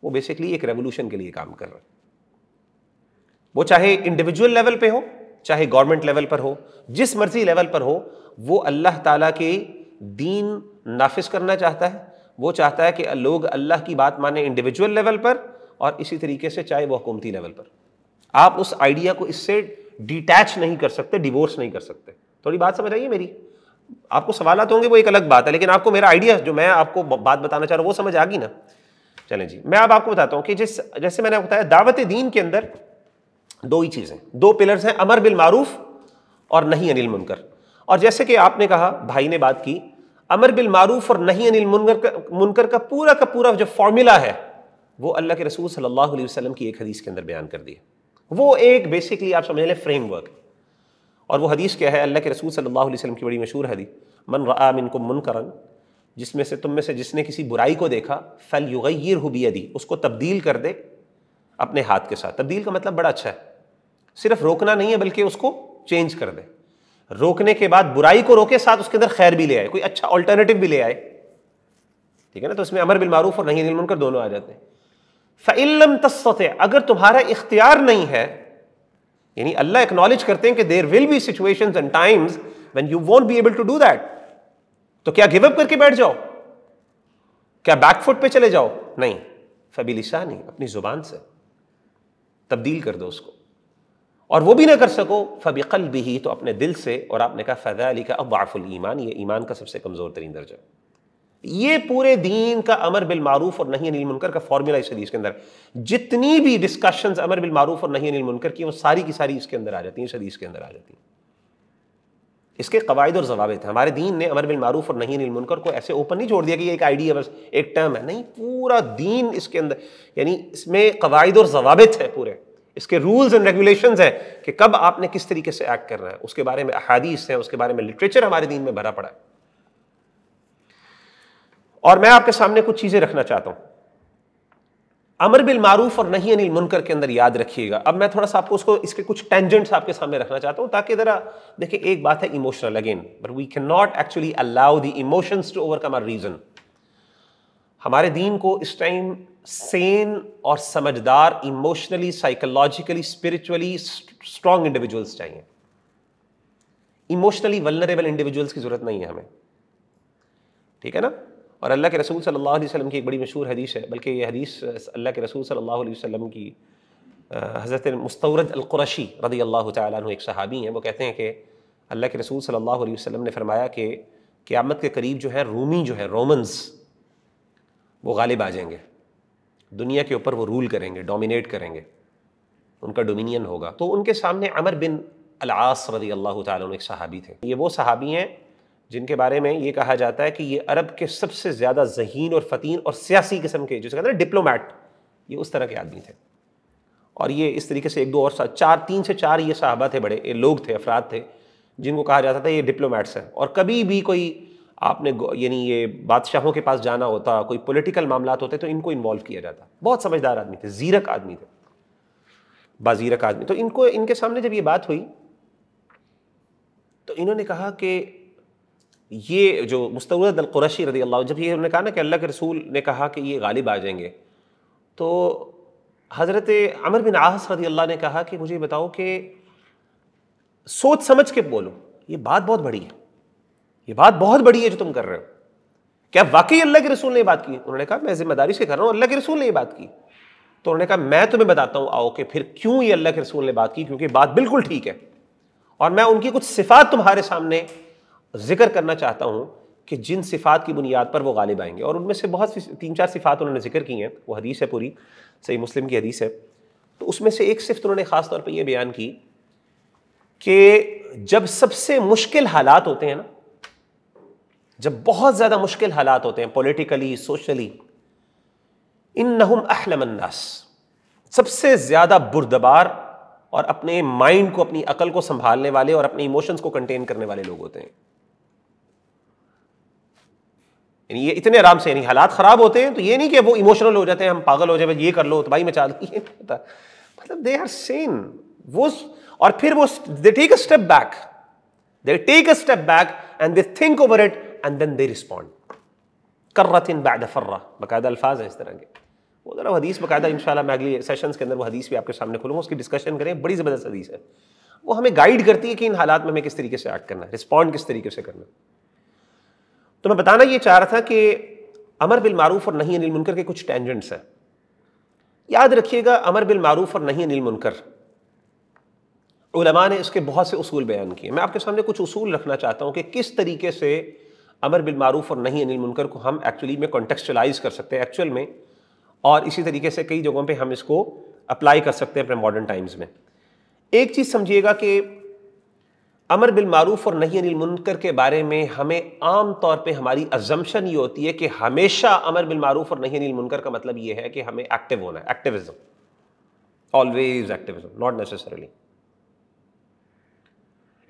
وہ بیسیکلی ایک ریولوشن کے لیے کام کر رہا ہے. وہ چاہے انڈیویجول لیول پہ ہو, چاہے گورنمنٹ لیول پر ہو, جس مرضی لیول پر ہو, وہ اللہ تعالیٰ کے دین نافذ کرنا چاہتا ہے، وہ چاہتا ہے کہ لوگ اللہ کی بات مانیں انڈیویجول لیول پر، اور اسی طریقے سے چاہے وہ حکومتی لیول پر۔ آپ اس آئیڈیا کو اس سے ڈیٹیچ نہیں کر سکتے، ڈیورس نہیں کر سکتے۔ تھوڑی بات سمجھ آئیے میری؟ آپ کو سوالات ہوں گے وہ ایک الگ بات ہے، لیکن آپ کو میرا آئیڈیا جو میں آپ کو بات بتانا چاہ رہا ہوں وہ سمجھ آ گئی نا؟ چلیں جی، میں اب آپ کو بتاتا ہوں کہ جیسے میں نے بتایا دعوت دین کے اندر دو ہی چیزیں، دو پلرز ہیں، امر بالمعروف اور نہی عن المنکر۔ اور جیسے کہ آپ نے کہا، بھائی نے بات کی، امر بالمعروف اور نہی عن المنکر کا پورا جو فارمولا ہے وہ اللہ کے رسول صلی اللہ علیہ وسلم کی ایک حدیث کے اندر بیان کر دیا۔ وہ ایک بیسکلی آپ سمجھ لیں فریم ورک، اور وہ حدیث کیا ہے؟ اللہ کے رسول صلی اللہ علیہ وسلم کی بڑی مشہور حدیث، من رآ منکم منکرا، تم میں سے جس نے کسی برائی کو دیکھا، فلیغیرہ بیدی، اس کو تبدیل کر دے اپنے ہاتھ کے ساتھ۔ تبدیل کا مطلب بڑا اچھا ہے، صرف روکنا نہیں ہے بلکہ اس کو چینج کر دے۔ روکنے کے بعد برائی کو روکے، ساتھ اس کے اندر خیر بھی لے آئے، کوئی اچھا آلٹرنیٹو بھی لے آئے، ٹھیک ہے نا؟ تو اس میں امر بالمعروف اور نہی عن المنکر دونوں آ جاتے ہیں۔ فَإِن لَمْ تَسْتَطِعْ، اگر تمہارا اختیار نہیں ہے، یعنی اللہ ایکنالج کرتے ہیں کہ there will be situations and times when you won't be able to do that، تو کیا گیو اپ کر کے بیٹھ جاؤ؟ کیا بیک فٹ پہ چلے جاؤ؟ نہیں، فَبِلِسَانِهِ، اپنی زبان سے تبدیل کر دو اس کو، اور وہ بھی نہ کر سکو فَبِقَلْبِهِ، تو اپنے دل سے، اور آپ نے کہا فَذَلِكَ أَضْعَفُ الْإِيمَانِ، یہ ایمان کا سب سے کمزور ترین درجہ۔ یہ پورے دین کا امر بالمعروف اور نہی عن المنکر کا فارمولا اس حدیث کے اندر، جتنی بھی ڈسکشنز امر بالمعروف اور نہی عن المنکر کی، وہ ساری کی ساری اس کے اندر آ جاتی ہیں، اس حدیث کے اندر آ جاتی ہیں۔ اس کے قواعد اور ضوابط ہیں۔ ہمارے دین نے امر بالمعروف اور نہی عن المنکر کو ایسے اوپن نہیں چھوڑ دیا کہ یہ ایک آئیڈیا بس ایک ٹرم ہے، نہیں، پورا دین اس کے اندر، یعنی اس میں قواعد اور ضوابط ہیں، پورے اس کے رولز اینڈ ریگولیشنز ہیں کہ کب آپ نے کس طریقے سے ایکٹ کرنا ہے، اس کے بارے میں احادیث ہیں، اس کے بارے میں لٹریچر ہمارے دین میں بھرا پڑا ہے۔ اور میں آپ کے سامنے کچھ چیزیں رکھنا چاہتا ہوں امر بالمعروف اور نہی عن المنکر کے اندر، یاد رکھیے گا۔ اب میں تھوڑا سا آپ کو اس کے کچھ ٹینجنٹس آپ کے سامنے رکھنا چاہتا ہوں تاکہ ذرا دیکھیں، ایک بات ہے emotional again, but we can not actually allow the emotions to overcome our reason. ہمارے دین کو اس ٹائم سین اور سمجھدار، emotionally, psychologically, spiritually strong individuals چاہیے۔ ایموشنلی ولنریبل انڈیویجولس کی ضرورت نہیں ہے ہمیں، ٹھیک ہے نا؟ اور اللہ کے رسول صلی اللہ علیہ وسلم کی ایک بڑی مشہور حدیث ہے، بلکہ یہ حدیث اللہ کے رسول صلی اللہ علیہ وسلم کی، حضرت مستورد القرشی رضی اللہ تعالیٰ عنہ ایک صحابی ہیں، وہ کہتے ہیں کہ اللہ کے رسول صلی اللہ علیہ وسلم نے فرمایا کہ قیامت کے قریب جو ہے رومی جو ہے، رومنز، وہ غالب آ جائیں گے دنیا کے اوپر، وہ رول کریں گے، ڈومینیٹ کریں گے، ان کا ڈومینین ہوگا۔ تو ان کے سامنے عمر بن العاص رضی اللہ تعالیٰ عنہ ایک صحابی تھے۔ یہ وہ صحابی ہیں جن کے بارے میں یہ کہا جاتا ہے کہ یہ عرب کے سب سے زیادہ ذہین اور فتین اور سیاسی قسم کے، جسے کہتے ہیں ڈپلومیٹ، یہ اس طرح کے آدمی تھے۔ اور یہ اس طریقے سے ایک دو اور تین سے چار یہ صحابہ تھے، بڑے لوگ تھے، افراد تھے، جن کو کہا جاتا تھا یہ ڈپلومیٹس ہیں۔ اور کبھی بھی کوئی آپ نے یعنی یہ بادشاہوں کے پاس جانا ہوتا، کوئی پولیٹیکل معاملات ہوتے تو ان کو انوالو کیا جاتا۔ بہت سمجھدار آدمی تھے، زیرک آدمی تھے، بازیرک آدمی۔ تو ان کے سامنے جب یہ بات ہوئی تو انہوں نے کہا کہ یہ جو مستورد القرشی رضی اللہ عنہ، جب یہ انہوں نے کہا نا کہ اللہ کے رسول نے کہا کہ یہ غالب آ جائیں گے، تو حضرت عمر بن عاص رضی اللہ نے کہا کہ مجھے بتاؤ کہ سوچ سمجھ کے بولو، یہ بات بہت بڑی ہے، یہ بات بہت بڑی ہے جو تم کر رہے ہو، کیا واقعی اللہ کے رسول نے یہ بات کی؟ انہوں نے کہا میں ذمہ داری سے کر رہا ہوں، اللہ کے رسول نے یہ بات کی۔ تو انہوں نے کہا میں تمہیں بتاتا ہوں، آؤ کہ پھر کیوں یہ اللہ کے رسول نے بات کی، کیونکہ بات بالکل ٹھیک ہے، اور میں ان کی کچھ صفات تمہارے سامنے ذکر کرنا چاہتا ہوں کہ جن صفات کی بنیاد پر وہ غالب آئیں گے۔ اور ان میں سے بہت سی 3-4 صفات انہوں نے ذکر کی ہیں، وہ حدیث ہے پوری، صحیح مسلم کی حدیث ہے۔ تو اس میں سے ایک صفت انہوں نے خاص طور پہ یہ بیان کی کہ جب سب سے مشکل حالات ہوتے ہیں نا، جب بہت زیادہ مشکل حالات ہوتے ہیں پولیٹیکلی، سوشلی، انہم احلم الناس، سب سے زیادہ بردبار اور اپنے مائنڈ کو، اپنی عقل کو سنبھالنے والے اور اپنے ایموشنز کو کنٹین کرنے والے لوگ ہوتے ہیں۔ یعنی یہ اتنے آرام سے، یعنی حالات خراب ہوتے ہیں تو یہ نہیں کہ وہ ایموشنل ہو جاتے ہیں، ہم پاگل ہو جائے، یہ کر لو تو بھائی میں چاہ دوں، یہ نہیں ہوتا، مطلب دے آر سین وہ، اور پھر وہ they take a step back, they take a step back and they think over it and then they respond کرۃ بعد فرۃ، باقاعدہ الفاظ ہیں اس طرح کے۔ وہ ذرا حدیث باقاعدہ انشاءاللہ میں اگلی سیشنز کے اندر وہ حدیث بھی آپ کے سامنے کھولوں گا، اس کی ڈسکشن کریں، بڑی زبردست حدیث ہے۔ وہ ہمیں گائیڈ کرتی ہے کہ ان حالات میں ہمیں کس طریقے سے ایکٹ کرنا ہے، رسپونڈ کس طریقے سے کرنا ہے۔ تو میں بتانا یہ چاہ رہا تھا کہ امر بالمعروف اور نہی عن المنکر کے کچھ ٹینجنٹس ہیں۔ یاد رکھیے گا، امر بالمعروف اور نہی عن المنکر، علماء نے اس کے بہت سے اصول بیان کیے۔ میں آپ کے سامنے کچھ اصول رکھنا چاہتا ہوں کہ کس طریقے سے امر بالمعروف اور نہی عن المنکر کو ہم ایکچولی میں کانٹیکسچلائز کر سکتے ہیں ایکچوئل میں، اور اسی طریقے سے کئی جگہوں پہ ہم اس کو اپلائی کر سکتے ہیں اپنے ماڈرن ٹائمز میں۔ ایک چیز سمجھیے گا کہ امر بالمعروف اور نہی عن المنکر کے بارے میں ہمیں عام طور پہ ہماری ازمپشن یہ ہوتی ہے کہ ہمیشہ امر بالمعروف اور نہی عن المنکر کا مطلب یہ ہے کہ ہمیں ایکٹیو ہونا ہے، activism, always activism, not necessarily.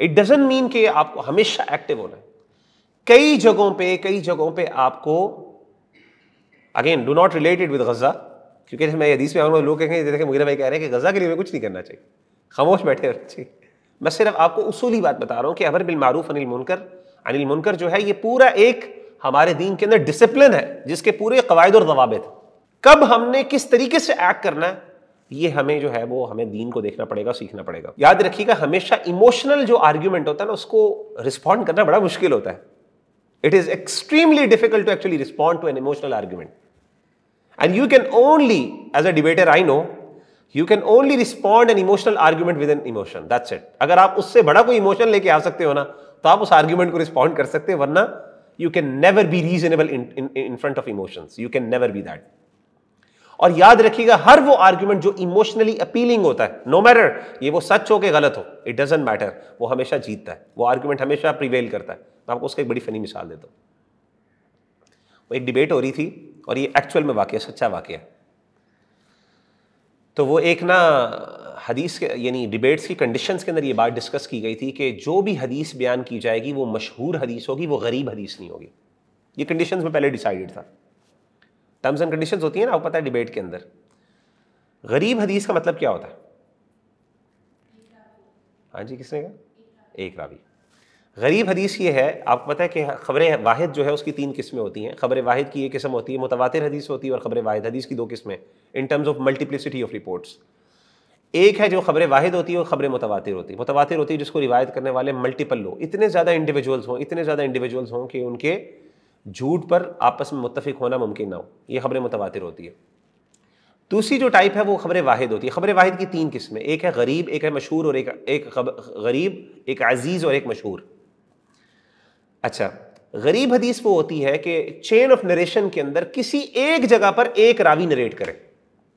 It doesn't mean کہ آپ کو ہمیشہ ایکٹیو ہونا ہے۔ کئی جگہوں پہ آپ کو، again do not related with Gaza, کیونکہ میں حدیث میں آؤں گا لوگ کہیں گے دیکھیں مغیرہ بھائی کہہ رہے ہیں کہ غزہ کے لیے کچھ نہیں کرنا چاہیے، خاموش بیٹھے رہنا چاہیے۔ میں صرف آپ کو اصولی بات بتا رہا ہوں کہ امر بالمعروف عن المنکر جو ہے یہ پورا ایک ہمارے دین کے اندر ڈسپلن ہے جس کے پورے قواعد اور ضوابط، کب ہم نے کس طریقے سے ایکٹ کرنا ہے یہ ہمیں جو ہے وہ ہمیں دین کو دیکھنا پڑے گا، سیکھنا پڑے گا۔ یاد رکھیے گا ہمیشہ ایموشنل جو آرگیومنٹ ہوتا ہے نا اس کو رسپونڈ کرنا بڑا مشکل ہوتا ہے۔ It is extremely difficult to actually respond to an emotional argument, and you can only as a debater I know you can only respond an emotional argument with an emotion, that's it۔ اگر آپ اس سے بڑا کوئی ایموشن لے کے آ سکتے ہو نا تو آپ اس آرگیومنٹ کو رسپونڈ کر سکتے ہیں، ورنہ you can never be reasonable in front of emotions, you can never be that۔ اور یاد رکھیے گا ہر وہ آرگیومنٹ جو ایموشنلی اپیلنگ ہوتا ہے، نو میٹر یہ وہ سچ ہو کہ غلط ہو، اٹ ڈزنٹ میٹر، وہ ہمیشہ جیتتا ہے، وہ آرگیومنٹ ہمیشہ پریویل کرتا ہے۔ میں آپ کو اس کی ایک بڑی فنی مثال دیتا ہوں۔ وہ ایک ڈیبیٹ ہو رہی تھی اور یہ ایکچوئل میں واقعہ، سچا واقعہ ہے۔ تو وہ ایک نا حدیث کے یعنی ڈیبیٹس کی کنڈیشنز کے اندر یہ بات ڈسکس کی گئی تھی کہ جو بھی حدیث بیان کی جائے گی وہ مشہور حدیث ہوگی، وہ غریب حدیث نہیں ہوگی۔ یہ کنڈیشنز میں پہلے ڈیسائیڈڈ تھا، ٹرمز اینڈ کنڈیشنز ہوتی ہیں نا، آپ کو پتہ ہے ڈیبیٹ کے اندر۔ غریب حدیث کا مطلب کیا ہوتا ہے؟ ہاں جی، کس نے کہا؟ ایک راوی۔ غریب حدیث یہ ہے، آپ کو پتہ ہے کہ خبر واحد جو ہے اس کی 3 قسمیں ہوتی ہیں۔ خبر واحد کی ایک قسم ہوتی ہے متواتر حدیث ہوتی ہے، اور خبر واحد حدیث کی 2 قسمیں in terms of multiplicity of reports. ایک ہے جو خبر واحد ہوتی ہے اور خبر متواتر ہوتی ہے۔ متواتر ہوتی ہے جس کو روایت کرنے والے ملٹیپل لوگ، اتنے زیادہ انڈیویجولز ہوں کہ ان کے جھوٹ پر آپس میں متفق ہونا ممکن نہ ہو، یہ خبر متواتر ہوتی ہے۔ دوسری جو ٹائپ ہے وہ خبر واحد ہوتی ہے۔ خبر واحد کی 3 قسمیں، ایک ہے غریب، ایک ہے مشہور، اور ایک غریب، ایک عزیز اور ایک مشہور۔ اچھا، غریب حدیث وہ ہوتی ہے کہ چین آف نریشن کے اندر کسی ایک جگہ پر ایک راوی نریٹ کرے۔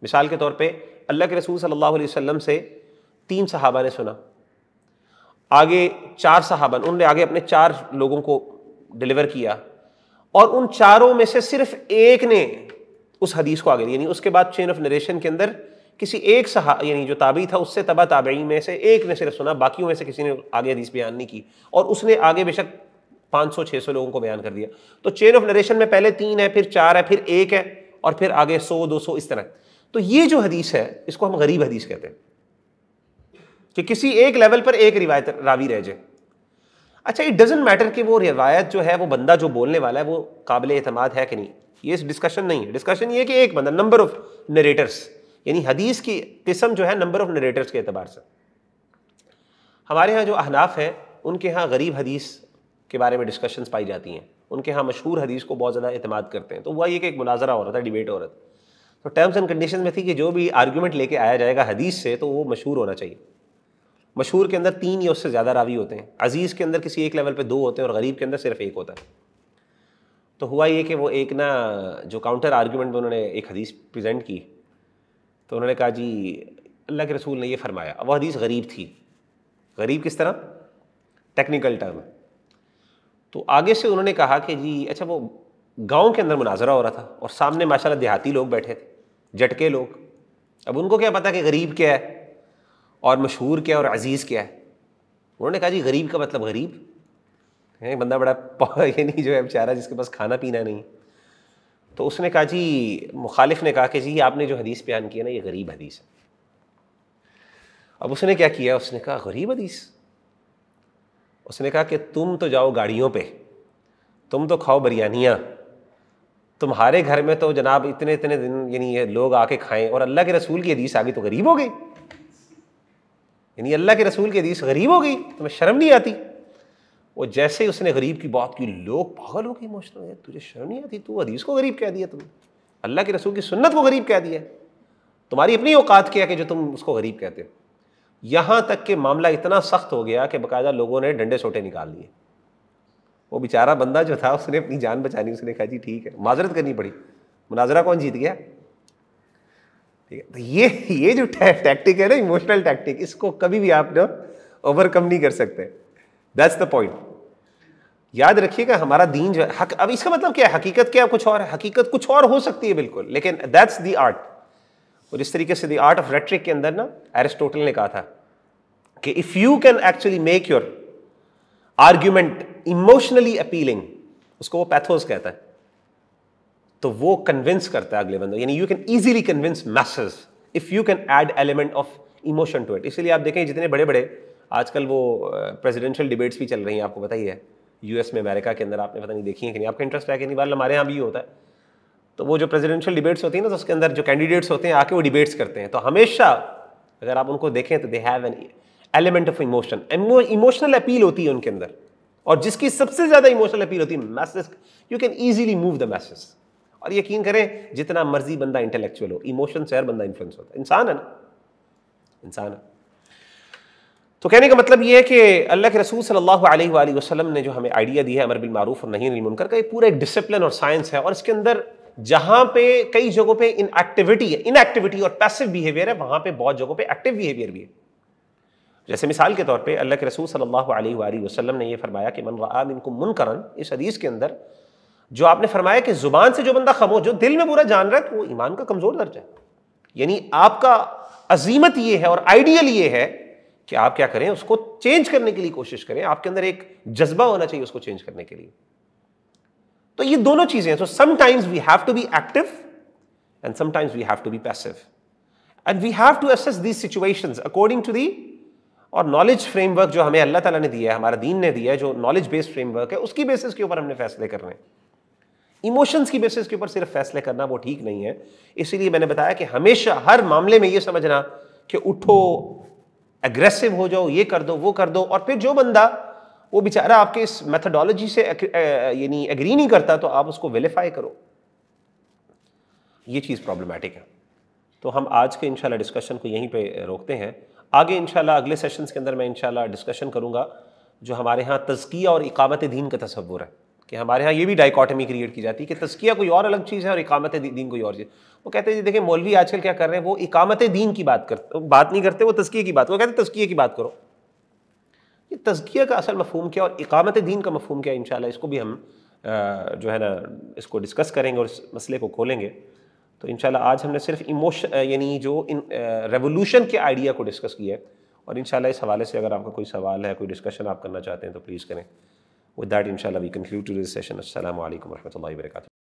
مثال کے طور پہ اللہ کے رسول صلی اللہ علیہ وسلم سے 3 صحابہ نے سنا، آگے 4 صحابہ، انہوں نے آگے اپنے 4 لوگوں کو ڈیلیور کیا، اور ان 4 میں سے صرف ایک نے اس حدیث کو آگے، یعنی اس کے بعد چین آف نریشن کے اندر کسی ایک صحابہ یعنی جو تابعی تھا اس سے تبع تابعین میں سے ایک نے صرف سنا، باقیوں میں سے کسی نے آگے حدیث بیان نہیں کی، اور اس نے آگے بے شک 500-600 لوگوں کو بیان کر دیا۔ تو چین آف نریشن میں پہلے 3 ہے، پھر 4 ہے، پھر 1 ہے، اور پھر آگے 100-200 اس طرح۔ تو یہ جو حدیث ہے اس کو ہم غریب حدیث کہتے ہیں کہ کسی ایک لیول پر ایک روایت راوی رہ جائے۔ اچھا، اٹ ڈزنٹ میٹر کہ وہ روایت جو ہے وہ بندہ جو بولنے والا ہے وہ قابل اعتماد ہے کہ نہیں، یہ ڈسکشن نہیں ہے۔ ڈسکشن یہ ہے کہ ایک بندہ، نمبر آف نریٹرز، یعنی حدیث کی قسم جو ہے نمبر آف نریٹرز کے اعتبار سے۔ ہمارے ہاں جو احناف ہیں ان کے ہاں غریب حدیث کے بارے میں ڈسکشنز پائی جاتی ہیں، ان کے ہاں مشہور حدیث کو بہت زیادہ اعتماد کرتے ہیں۔ تو وہ یہ کہ ایک مناظرہ ہو رہا تھا، ڈیبیٹ ہو رہا تھا، تو ٹرمز اینڈ کنڈیشنز میں تھی کہ جو بھی آرگیومنٹ لے کے آیا جائے گا حدیث سے تو وہ مشہور ہونا چاہیے۔ مشہور کے اندر 3 یا اس سے زیادہ راوی ہوتے ہیں، عزیز کے اندر کسی ایک لیول پہ 2 ہوتے ہیں، اور غریب کے اندر صرف 1 ہوتا ہے۔ تو ہوا یہ کہ وہ ایک نا جو کاؤنٹر آرگیومنٹ میں انہوں نے ایک حدیث پریزنٹ کی، تو انہوں نے کہا جی اللہ کے رسول نے یہ فرمایا، وہ حدیث غریب تھی۔ غریب کس طرح؟ Technical term. تو آگے سے انہوں نے کہا کہ جی اچھا، وہ گاؤں کے اندر مناظرہ ہو رہا تھا اور سامنے ماشاءاللہ دیہاتی لوگ بیٹھے تھے، جٹکے لوگ۔ اب ان کو کیا پتا کہ غریب کیا ہے اور مشہور کیا اور عزیز کیا ہے۔ انہوں نے کہا جی غریب کا مطلب غریب ہے، بندہ بڑا یہ نہیں جو ہے بیچارہ جس کے پاس کھانا پینا نہیں۔ تو اس نے کہا جی، مخالف نے کہا کہ جی آپ نے جو حدیث بیان کی ہے نا یہ غریب حدیث ہے۔ اب اس نے کیا کیا، اس نے کہا غریب حدیث؟ اس نے کہا کہ تم تو جاؤ گاڑیوں پہ، تم تو کھاؤ بریانیاں، تمہارے گھر میں تو جناب اتنے دن یعنی یہ لوگ آ کے کھائیں، اور اللہ کے رسول کی حدیث آ گئی تو غریب ہو گئی۔ یعنی اللہ کے رسول کی حدیث غریب ہو گئی، تمہیں شرم نہیں آتی؟ وہ جیسے اس نے غریب کی بات کی لوگ پاگل ہو گئے، ایموشنل ہے، تجھے شرم نہیں آتی؟ تو حدیث کو غریب کہہ دیا تم نے، اللہ کے رسول کی سنت کو غریب کہہ دیا، تمہاری اپنی اوقات کیا کہ جو تم اس کو غریب کہتے ہو۔ یہاں تک کہ معاملہ اتنا سخت ہو گیا کہ باقاعدہ لوگوں نے ڈنڈے سوٹے نکال دیے۔ وہ بیچارہ بندہ جو تھا اس نے اپنی جان بچانی، اس نے کہا جی ٹھیک ہے، معذرت کرنی پڑی، مناظرہ کون جیت گیا؟ ٹھیک ہے، تو یہ جو ٹیکٹک ہے نا، ایموشنل ٹیکٹک، اس کو کبھی بھی آپ نا اوور کم نہیں کر سکتے۔ That's the point. یاد رکھیے گا ہمارا دین جو ہے اب اس کا مطلب کیا ہے؟ حقیقت کیا کچھ اور ہے، حقیقت کچھ اور ہو سکتی ہے بالکل، لیکن دیٹس دی آرٹ۔ اور اس طریقے سے دی آرٹ آف ریٹرک کے اندر نا ایرسٹوٹل نے کہا تھا کہ if you can actually make your argument emotionally appealing, اس کو وہ پیتھوس کہتا ہے، تو وہ کنونس کرتا ہے اگلے بندے، یعنی you can easily convince masses if you can add element of emotion to it. اسی لیے آپ دیکھیں جتنے بڑے بڑے آج کل وہ پریزیڈینشیل ڈیبیٹس بھی چل رہی ہیں، آپ کو پتہ ہی ہے، یو ایس میں، امریکہ کے اندر، آپ نے پتہ نہیں دیکھی ہیں کہ نہیں، آپ کا انٹرسٹ ہے کہ نہیں، بال ہمارے یہاں بھی ہوتا ہے۔ تو وہ جو پریزیڈینشیل ڈیبیٹس ہوتی ہیں نا، تو اس کے اندر جو کینڈیڈیٹس ہوتے ہیں آ کے وہ ڈیبیٹس کرتے ہیں، تو ہمیشہ اگر آپ ان کو دیکھیں تو they have an element of emotion, emotional appeal ہوتی ہے ان کے اندر، اور جس کی سب سے زیادہ ایموشنل اپیل ہوتی ہے masses, you can easily move the masses. اور یقین کریں جتنا مرضی بندہ انٹلیکچوئل ہو، ایموشن سے ہر بندہ انفلوئنس ہوتا ہے، انسان ہے نا، انسان ہے۔ تو کہنے کا مطلب یہ ہے کہ اللہ کے رسول صلی اللہ علیہ وآلہ وسلم نے جو ہمیں آئیڈیا دی ہے امر بالمعروف اور نہی عن المنکر کا، یہ پورا ایک ڈسپلن اور سائنس ہے، اور اس کے اندر جہاں پہ کئی جگہوں پہ ان ایکٹیویٹی اور پیسو بیہیویئر ہے، وہاں پہ بہت جگہوں پہ ایکٹیو بیہیویئر بھی ہے۔ جیسے مثال کے طور پہ اللہ کے رسول صلی اللہ علیہ وآلہ وسلم نے یہ فرمایا کہ من رآ منکم منکرا، اس حدیث کے اندر جو آپ نے فرمایا کہ زبان سے جو بندہ خاموش، جو دل میں برا جان رہا ہے، تو وہ ایمان کا کمزور درجہ ہے۔ یعنی آپ کا عزیمت یہ ہے اور آئیڈیل یہ ہے کہ آپ کیا کریں، اس کو چینج کرنے کے لیے کوشش کریں، آپ کے اندر ایک جذبہ ہونا چاہیے اس کو چینج کرنے کے لیے۔ تو یہ دونوں چیزیں ہیں۔ So sometimes we have to be active and sometimes we have to be passive, and we have to assess these situations according to the our knowledge frame work جو ہمیں اللہ تعالیٰ نے دیا ہے، ہمارا دین نے دیا ہے، جو نالج بیسڈ فریم ورک ہے، اس کی بیسس کے اوپر ہم نے فیصلے کرنے ہیں۔ ایموشنز کی بیسس کے اوپر صرف فیصلے کرنا وہ ٹھیک نہیں ہے۔ اسی لیے میں نے بتایا کہ ہمیشہ ہر معاملے میں یہ سمجھنا کہ اٹھو، اگریسو ہو جاؤ، یہ کر دو، وہ کر دو، اور پھر جو بندہ وہ بیچارہ آپ کے اس میتھڈالوجی سے یعنی ایگری نہیں کرتا تو آپ اس کو ویلیفائی کرو، یہ چیز پرابلمٹک ہے۔ تو ہم آج کے انشاءاللہ ڈسکشن کو یہیں پہ روکتے ہیں۔ آگے انشاءاللہ اگلے سیشنز کے اندر میں انشاءاللہ ڈسکشن کروں گا جو ہمارے ہاں تزکیہ اور اقامت دین کا تصور ہے، کہ ہمارے ہاں یہ بھی ڈائیکاٹمی کریٹ کی جاتی ہے کہ تزکیہ کوئی اور الگ چیز ہے اور اقامت دین کوئی اور چیز۔ وہ کہتے ہیں جی دیکھیں مولوی آج کل کیا کر رہے ہیں، وہ اقامت دین کی بات نہیں کرتے، وہ تزکیہ کی بات، وہ کہتے ہیں تزکیہ کی بات کرو۔ یہ تزکیہ کا اصل مفہوم کیا اور اقامت دین کا مفہوم کیا، انشاءاللہ اس کو بھی ہم جو ہے نا اس کو ڈسکس کریں گے اور اس مسئلے کو کھولیں گے۔ تو انشاءاللہ آج ہم نے صرف یعنی جو ریولوشن کے آئیڈیا کو ڈسکس کیا ہے، اور انشاءاللہ اس حوالے سے اگر آپ کا کوئی سوال ہے، کوئی ڈسکشن آپ کرنا چاہتے ہیں تو پلیز کریں۔ With that, inshallah, we conclude today's session. Assalamu alaikum wa rahmatullahi wa barakatuh.